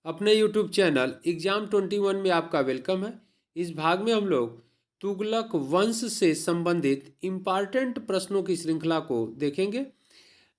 अपने YouTube channel exam 21 में आपका वेलकम है। इस भाग में हम लोग तुगलक वंश से संबंधित इम्पॉर्टेंट प्रश्नों की श्रृंखला को देखेंगे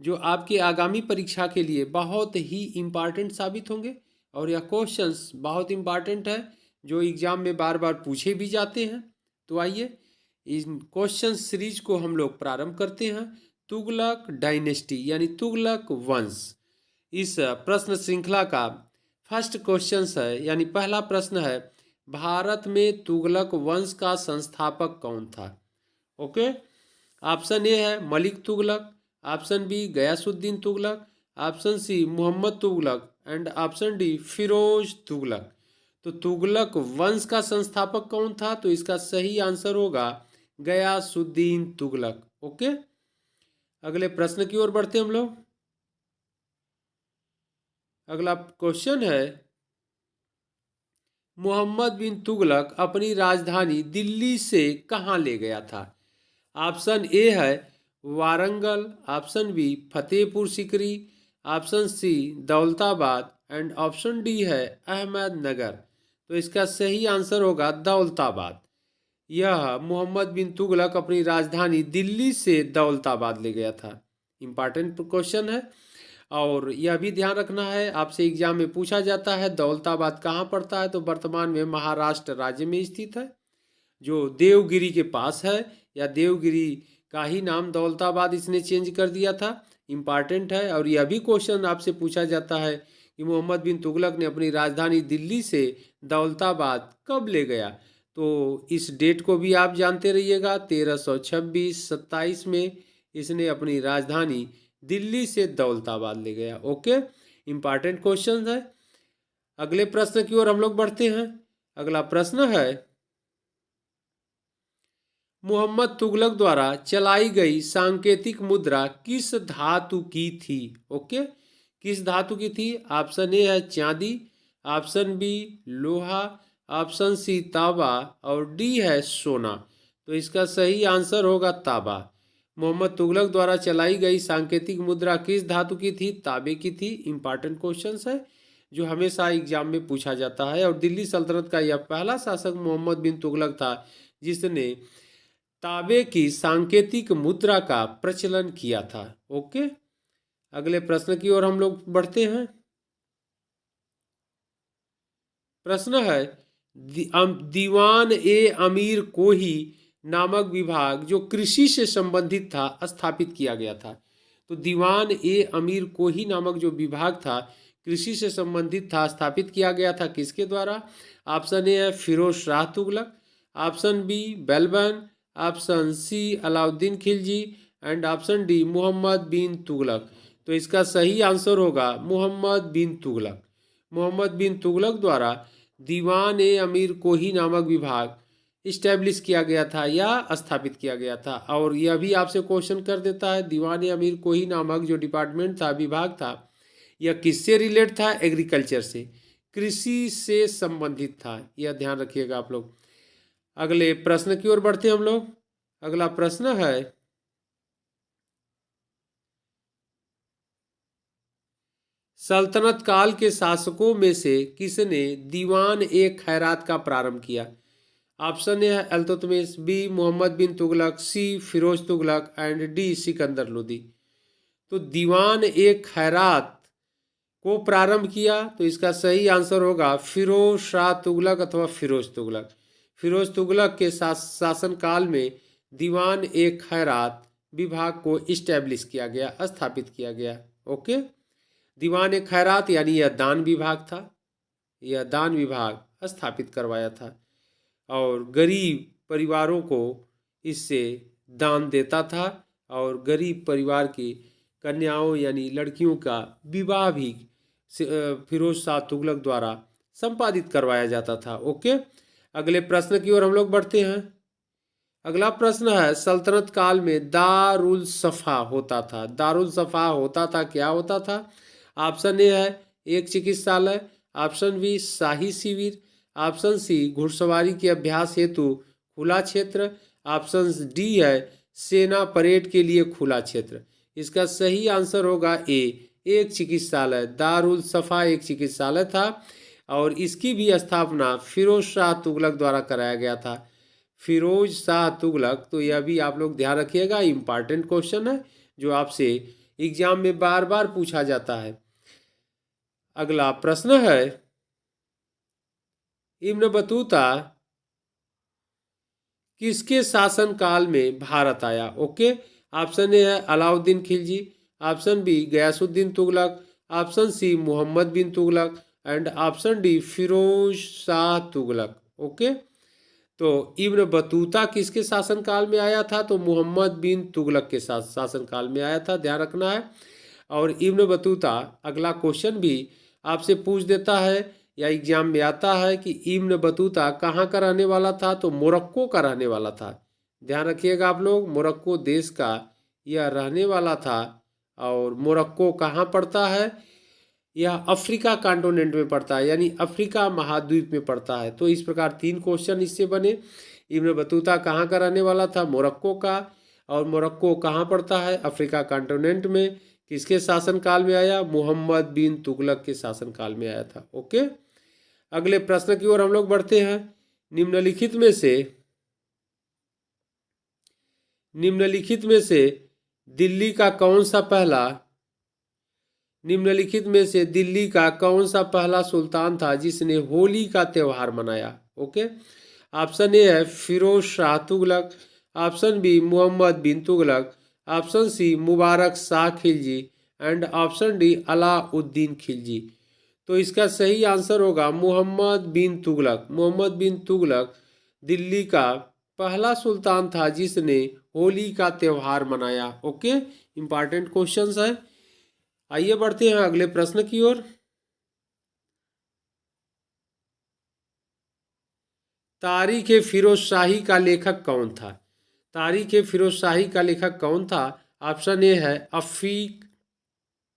जो आपकी आगामी परीक्षा के लिए बहुत ही इम्पॉर्टेंट साबित होंगे। और यह क्वेश्चंस बहुत इम्पॉर्टेंट है जो एग्जाम में बार बार पूछे भी जाते हैं। तो आइए इन क्वेश्चन सीरीज को हम लोग प्रारंभ करते हैं। तुगलक डायनेस्टी यानी तुगलक वंश, इस प्रश्न श्रृंखला का फर्स्ट क्वेश्चन है यानी पहला प्रश्न है, भारत में तुगलक वंश का संस्थापक कौन था? ओके, ऑप्शन ए है Malik Tughlaq, option B Ghiyasuddin Tughlaq, option C Mohammad Tughlaq and option D Firoz Tughlaq. तो तुगलक वंश का संस्थापक कौन था? तो इसका सही आंसर होगा गयासुद्दीन तुगलक। ओके, अगले प्रश्न की ओर बढ़ते हम लोग। अगला क्वेश्चन है, मोहम्मद बिन तुगलक अपनी राजधानी दिल्ली से कहाँ ले गया था? ऑप्शन ए है Warangal, option b Fatehpur Sikri, option c Daulatabad and option d है अहमदनगर। तो इसका सही आंसर होगा दौलताबाद। यह मोहम्मद बिन तुगलक अपनी राजधानी दिल्ली से दौलताबाद ले गया था। इंपॉर्टेंट क्वेश्चन है और यह भी ध्यान रखना है, आपसे एग्जाम में पूछा जाता है दौलताबाद कहाँ पड़ता है। तो वर्तमान में महाराष्ट्र राज्य में स्थित है, जो देवगिरी के पास है, या देवगिरी का ही नाम दौलताबाद इसने चेंज कर दिया था। इम्पॉर्टेंट है और यह भी क्वेश्चन आपसे पूछा जाता है कि मोहम्मद बिन तुगलक ने अपनी राजधानी दिल्ली से दौलताबाद कब ले गया? तो इस डेट को भी आप जानते रहिएगा, 1326-27 में इसने अपनी राजधानी दिल्ली से दौलताबाद ले गया। ओके, इंपॉर्टेंट क्वेश्चन है। अगले प्रश्न की ओर हम लोग बढ़ते हैं। अगला प्रश्न है, मोहम्मद तुगलक द्वारा चलाई गई सांकेतिक मुद्रा किस धातु की थी? ओके, किस धातु की थी? ऑप्शन ए है चांदी, ऑप्शन बी लोहा, ऑप्शन सी तांबा और डी है सोना। तो इसका सही आंसर होगा तांबा। मोहम्मद तुगलक द्वारा चलाई गई सांकेतिक मुद्रा किस धातु की थी? तांबे की थी। इंपॉर्टेंट क्वेश्चन है जो हमेशा एग्जाम में पूछा जाता है। और दिल्ली सल्तनत का यह पहला शासक मोहम्मद बिन तुगलक था जिसने तांबे की सांकेतिक मुद्रा का प्रचलन किया था। ओके, अगले प्रश्न की ओर हम लोग बढ़ते हैं। प्रश्न है, दीवान ए अमीर कोही नामक विभाग जो कृषि से संबंधित था स्थापित किया गया था। तो दीवान ए अमीर कोही नामक जो विभाग था कृषि से संबंधित था, स्थापित किया गया था किसके द्वारा? ऑप्शन ए है Firoz Shah Tughlaq, option B Balban, option C Alauddin Khilji and option D Mohammad bin Tughlaq. तो इसका सही आंसर होगा मोहम्मद बिन तुगलक। मोहम्मद बिन तुगलक द्वारा दीवान ए अमीर कोही नामक विभाग इस्टेब्लिश किया गया था या स्थापित किया गया था। और यह भी आपसे क्वेश्चन कर देता है, दीवान ए अमीर कोही नामक जो डिपार्टमेंट था, विभाग था, यह किससे रिलेट था? एग्रीकल्चर से, कृषि से संबंधित था। यह ध्यान रखिएगा आप लोग। अगले प्रश्न की ओर बढ़ते हैं हम लोग। अगला प्रश्न है, सल्तनत काल के शासकों में से किसने दीवान ए खैरात का प्रारंभ किया? ऑप्शन ए है Iltutmish, B Mohammad bin Tughlaq, C Firoz Tughlaq and D Sikandar Lodi. तो दीवान ए खैरात को प्रारंभ किया, तो इसका सही आंसर होगा फिरोज शाह तुगलक अथवा फिरोज तुगलक। फिरोज तुगलक के शासन काल में दीवान ए खैरात विभाग को इस्टेब्लिश किया गया, स्थापित किया गया। ओके, दीवान ए खैरात यानी यह दान विभाग था, यह दान विभाग स्थापित करवाया था और गरीब परिवारों को इससे दान देता था और गरीब परिवार की कन्याओं यानी लड़कियों का विवाह भी फिरोज शाह तुगलक द्वारा संपादित करवाया जाता था। ओके, अगले प्रश्न की ओर हम लोग बढ़ते हैं। अगला प्रश्न है, सल्तनत काल में दारुल सफा होता था। दारुल सफा होता था, क्या होता था? ऑप्शन ए है एक चिकित्सालय, ऑप्शन बी शाही शिविर, ऑप्शन सी घुड़सवारी के अभ्यास हेतु खुला क्षेत्र, ऑप्शन डी है सेना परेड के लिए खुला क्षेत्र। इसका सही आंसर होगा ए, एक चिकित्सालय, दारुल सफ़ा एक चिकित्सालय था और इसकी भी स्थापना फिरोज शाह तुगलक द्वारा कराया गया था। फिरोज शाह तुगलक, तो यह भी आप लोग ध्यान रखिएगा, इम्पॉर्टेंट क्वेश्चन है जो आपसे एग्जाम में बार बार पूछा जाता है। अगला प्रश्न है, इब्न बतूता किसके शासनकाल में भारत आया? ओके, ऑप्शन ए है Alauddin Khilji, option B Ghiyasuddin Tughlaq, option C Mohammad bin Tughlaq and option D Firoz Shah Tughlaq. Okay, तो इब्न बतूता किसके शासनकाल में आया था? तो मोहम्मद बिन तुगलक के साथ शासनकाल में आया था, ध्यान रखना है। और इब्न बतूता, अगला क्वेश्चन भी आपसे पूछ देता है या एग्जाम में आता है कि इब्न बतूता कहाँ का रहने वाला था? तो मोरक्को का रहने वाला था, ध्यान रखिएगा आप लोग, मोरक्को देश का यह रहने वाला था। और मोरक्को कहाँ पड़ता है? यह अफ्रीका कॉन्टिनेंट में पड़ता है, यानी अफ्रीका महाद्वीप में पड़ता है। तो इस प्रकार 3 क्वेश्चन इससे बने। इब्न बतूता कहाँ का रहने वाला था? मोरक्को का। और मोरक्को कहाँ पड़ता है? अफ्रीका कॉन्टिनेंट में। किसके शासनकाल में आया? मोहम्मद बिन तुगलक के शासनकाल में आया था। ओके, अगले प्रश्न की ओर हम लोग बढ़ते हैं। निम्नलिखित में से दिल्ली का कौन सा पहला सुल्तान था जिसने होली का त्यौहार मनाया? ओके, ऑप्शन ए है Firoz Shah Tughlaq, option B Mohammad bin Tughlaq, option C Mubarak Shah Khilji and option D Alauddin Khilji. तो इसका सही आंसर होगा मोहम्मद बिन तुगलक। मोहम्मद बिन तुगलक दिल्ली का पहला सुल्तान था जिसने होली का त्यौहार मनाया। ओके, इंपॉर्टेंट क्वेश्चंस है। आइए बढ़ते हैं अगले प्रश्न की ओर। तारीख फिरोज शाही का लेखक कौन था? तारीख फिरोज शाही का लेखक कौन था? ऑप्शन ए है अफीक,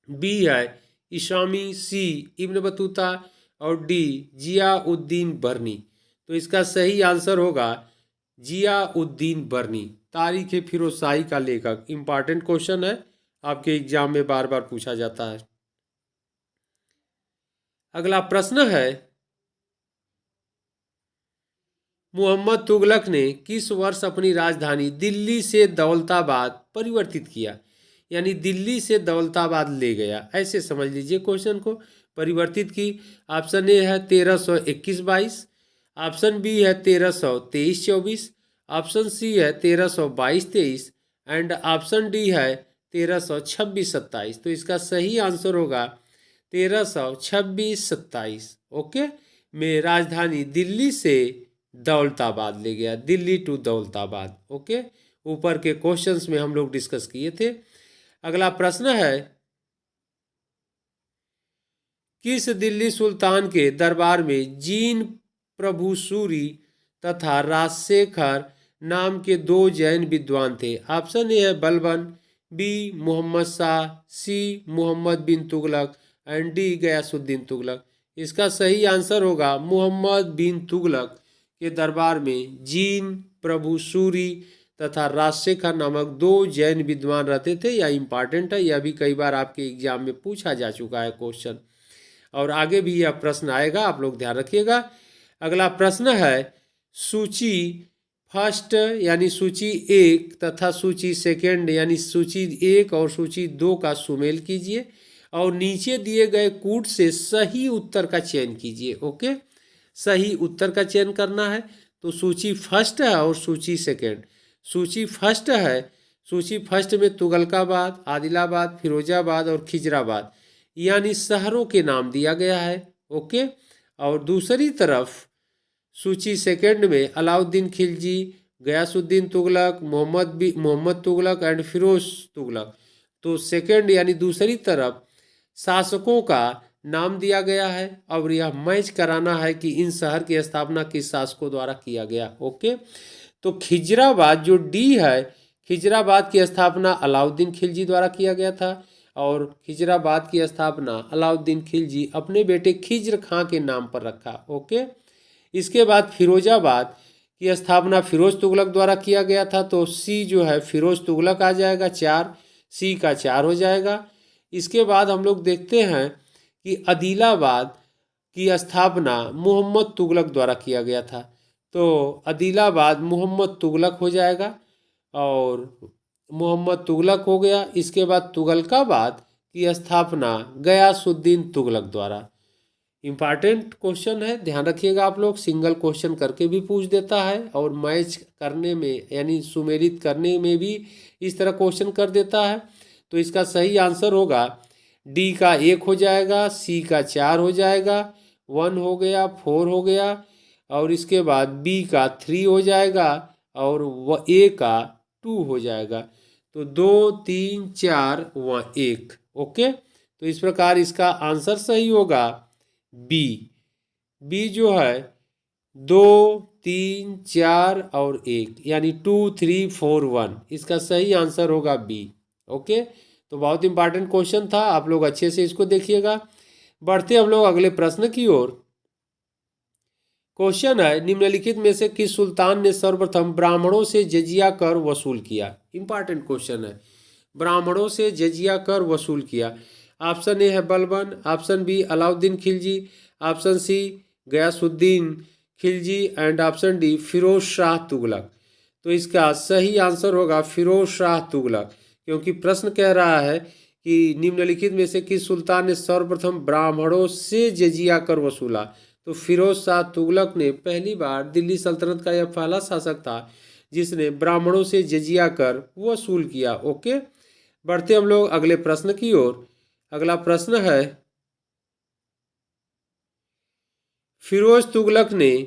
बी है इशामी, सी इब्न बतूता और डी जियाउद्दीन बर्नी। तो इसका सही आंसर होगा जियाउद्दीन बर्नी, तारीख फिरोज शाही का लेखक। इंपॉर्टेंट क्वेश्चन है, आपके एग्जाम में बार बार पूछा जाता है। अगला प्रश्न है, मोहम्मद तुगलक ने किस वर्ष अपनी राजधानी दिल्ली से दौलताबाद परिवर्तित किया? यानी दिल्ली से दौलताबाद ले गया, ऐसे समझ लीजिए क्वेश्चन को। परिवर्तित की, ऑप्शन ए है 1321-22, ऑप्शन बी है 1323-24, ऑप्शन सी है 1322-23 एंड ऑप्शन डी है 1326-27। तो इसका सही आंसर होगा 1326-27। ओके, में राजधानी दिल्ली से दौलताबाद ले गया, दिल्ली टू दौलताबाद। ओके, ऊपर के क्वेश्चंस में हम लोग डिस्कस किए थे। अगला प्रश्न है, किस दिल्ली सुल्तान के दरबार में जीन प्रभु सूरी तथा राजशेखर नाम के 2 जैन विद्वान थे? ऑप्शन ए है Balban, B Mohammad Shah, C Mohammad bin Tughlaq and D Ghiyasuddin Tughlaq. इसका सही आंसर होगा मोहम्मद बिन तुगलक के दरबार में जीन प्रभु सूरी तथा राजशेखर नामक 2 जैन विद्वान रहते थे। यह इंपॉर्टेंट है, यह भी कई बार आपके एग्जाम में पूछा जा चुका है क्वेश्चन, और आगे भी यह प्रश्न आएगा, आप लोग ध्यान रखिएगा। अगला प्रश्न है, सूची फर्स्ट यानी सूची 1 तथा सूची सेकंड यानी सूची 1 और सूची 2 का सुमेल कीजिए और नीचे दिए गए कूट से सही उत्तर का चयन कीजिए। ओके, सही उत्तर का चयन करना है। तो सूची फर्स्ट है और सूची सेकंड। सूची फर्स्ट है, सूची फर्स्ट में तुगलकाबाद, आदिलाबाद, फिरोजाबाद और खिजराबाद यानी शहरों के नाम दिया गया है। ओके, और दूसरी तरफ सूची सेकंड में अलाउद्दीन खिलजी, गयासुद्दीन तुगलक, मोहम्मद तुगलक एंड फिरोज तुगलक। तो सेकंड यानी दूसरी तरफ शासकों का नाम दिया गया है और यह मैच कराना है कि इन शहर की स्थापना किस शासकों द्वारा किया गया। ओके, तो खिजराबाद जो डी है, खिजराबाद की स्थापना अलाउद्दीन खिलजी द्वारा किया गया था और खिजराबाद की स्थापना अलाउद्दीन खिलजी अपने बेटे खिज्र खां के नाम पर रखा। ओके, इसके बाद फिरोजाबाद की स्थापना फिरोज तुगलक द्वारा किया गया था। तो सी जो है फिरोज तुगलक आ जाएगा, 4, सी का 4 हो जाएगा। इसके बाद हम लोग देखते हैं कि आदिलाबाद की स्थापना मोहम्मद तुगलक द्वारा किया गया था। तो आदिलाबाद मोहम्मद तुगलक हो जाएगा और मोहम्मद तुगलक हो गया। इसके बाद तुगलकाबाद की स्थापना गयासुद्दीन तुगलक द्वारा। इम्पॉर्टेंट क्वेश्चन है, ध्यान रखिएगा आप लोग, सिंगल क्वेश्चन करके भी पूछ देता है और मैच करने में यानी सुमेलित करने में भी इस तरह क्वेश्चन कर देता है। तो इसका सही आंसर होगा डी का 1 हो जाएगा, सी का 4 हो जाएगा, 1 हो गया, 4 हो गया और इसके बाद बी का 3 हो जाएगा और ए का 2 हो जाएगा। तो 2, 3, 4, 1। ओके, तो इस प्रकार इसका आंसर सही होगा बी। बी जो है 2, 3, 4 और 1 यानी 2, 3, 4, 1, इसका सही आंसर होगा बी। ओके, तो बहुत इंपॉर्टेंट क्वेश्चन था, आप लोग अच्छे से इसको देखिएगा। बढ़ते हम लोग अगले प्रश्न की ओर। क्वेश्चन है, निम्नलिखित में से किस सुल्तान ने सर्वप्रथम ब्राह्मणों से जजिया कर वसूल किया? इंपॉर्टेंट क्वेश्चन है, ब्राह्मणों से जजिया कर वसूल किया। ऑप्शन ए है Balban, option B Alauddin Khilji, option C Ghiyasuddin Khilji and option D Firoz Shah Tughlaq. तो इसका सही आंसर होगा फिरोज शाह तुगलक, क्योंकि प्रश्न कह रहा है कि निम्नलिखित में से किस सुल्तान ने सर्वप्रथम ब्राह्मणों से जजिया कर वसूला। तो फिरोज शाह तुगलक ने पहली बार दिल्ली सल्तनत का यह पहला शासक था जिसने ब्राह्मणों से जजिया कर वसूल किया। ओके, बढ़ते हम लोग अगले प्रश्न की ओर। अगला प्रश्न है, फिरोज तुगलक ने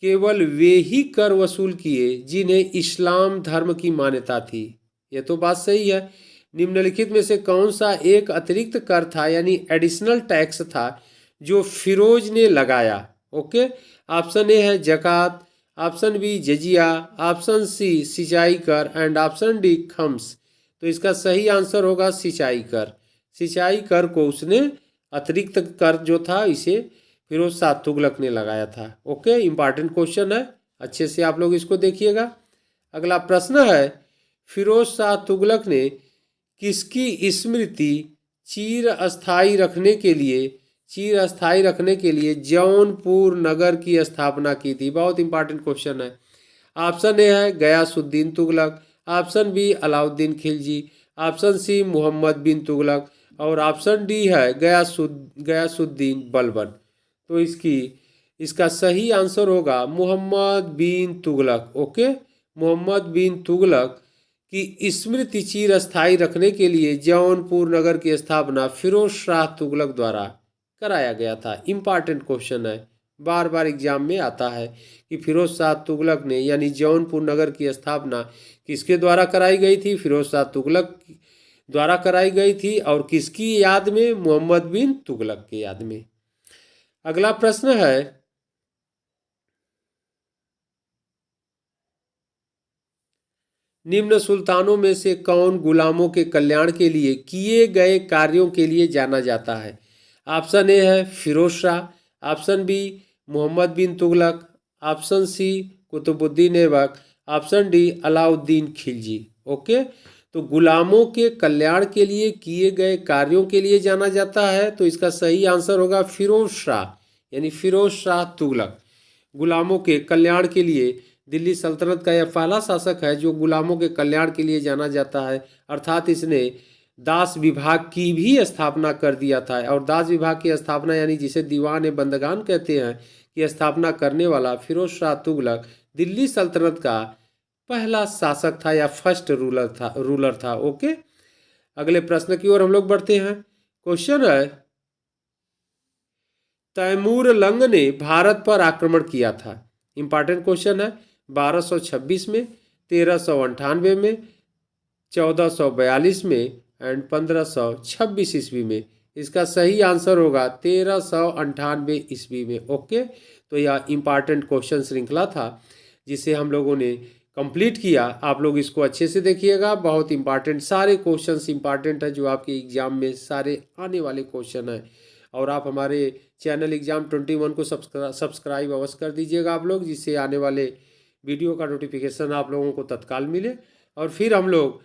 केवल वे ही कर वसूल किए जिन्हें इस्लाम धर्म की मान्यता थी। यह तो बात सही है। निम्नलिखित में से कौन सा एक अतिरिक्त कर था यानी एडिशनल टैक्स था जो फिरोज ने लगाया? ओके, ऑप्शन ए है जकात, ऑप्शन बी जजिया, ऑप्शन सी सिंचाई कर एंड ऑप्शन डी खम्स। तो इसका सही आंसर होगा सिंचाई कर। सिंचाई कर को उसने अतिरिक्त कर जो था इसे फिरोज शाह तुगलक ने लगाया था। ओके, इंपॉर्टेंट क्वेश्चन है, अच्छे से आप लोग इसको देखिएगा। अगला प्रश्न है, फिरोज शाह तुगलक ने किसकी स्मृति चिर अस्थायी रखने के लिए जौनपुर नगर की स्थापना की थी? बहुत इंपॉर्टेंट क्वेश्चन है। ऑप्शन ए है Ghiyasuddin Tughlaq, option B Alauddin Khilji, option सी मोहम्मद बिन तुगलक और ऑप्शन डी है गयासुद्दीन बलबन। तो इसका सही आंसर होगा मोहम्मद बिन तुगलक। ओके, मोहम्मद बिन तुगलक की स्मृति चिर स्थायी रखने के लिए जौनपुर नगर की स्थापना फिरोज शाह तुगलक द्वारा कराया गया था। इम्पॉर्टेंट क्वेश्चन है, बार बार एग्जाम में आता है कि फिरोज शाह तुगलक ने यानी जौनपुर नगर की स्थापना किसके द्वारा कराई गई थी? फिरोज शाह तुगलक द्वारा कराई गई थी और किसकी याद में? मोहम्मद बिन तुगलक की याद में। अगला प्रश्न है, निम्न सुल्तानों में से कौन गुलामों के कल्याण के लिए किए गए कार्यों के लिए जाना जाता है? ऑप्शन ए है Firoz Shah, option B Mohammad bin Tughlaq, option C Qutubuddin Aibak, option D Alauddin Khilji. Okay, तो गुलामों के कल्याण के लिए किए गए कार्यों के लिए जाना जाता है, तो इसका सही आंसर होगा फिरोज शाह यानी फिरोज शाह तुगलक। गुलामों के कल्याण के लिए दिल्ली सल्तनत का यह पहला शासक है जो गुलामों के कल्याण के लिए जाना जाता है, अर्थात इसने दास विभाग की भी स्थापना कर दिया था। और दास विभाग की स्थापना यानी जिसे दीवान ए बंदगान कहते हैं कि स्थापना करने वाला फिरोज शाह तुगलक दिल्ली सल्तनत का पहला शासक था या फर्स्ट रूलर था। ओके, अगले प्रश्न की ओर हम लोग बढ़ते हैं। क्वेश्चन है, तैमूर लंग ने भारत पर आक्रमण किया था। इंपॉर्टेंट क्वेश्चन है, 1226 में, 1398 में, 1442 में एंड 1526 ईस्वी में। इसका सही आंसर होगा 1398 ईस्वी में। ओके, तो यह इंपॉर्टेंट क्वेश्चन श्रृंखला था जिसे हम लोगों ने कंप्लीट किया। आप लोग इसको अच्छे से देखिएगा, बहुत इंपॉर्टेंट सारे क्वेश्चंस इंपॉर्टेंट है जो आपके एग्जाम में सारे आने वाले क्वेश्चन है। और आप हमारे चैनल एग्जाम 21 को सब्सक्राइब अवश्य कर दीजिएगा आप लोग, जिससे आने वाले वीडियो का नोटिफिकेशन आप लोगों को तत्काल मिले। और फिर हम लोग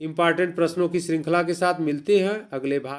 इंपॉर्टेंट प्रश्नों की श्रृंखला के साथ मिलते हैं अगले भाग।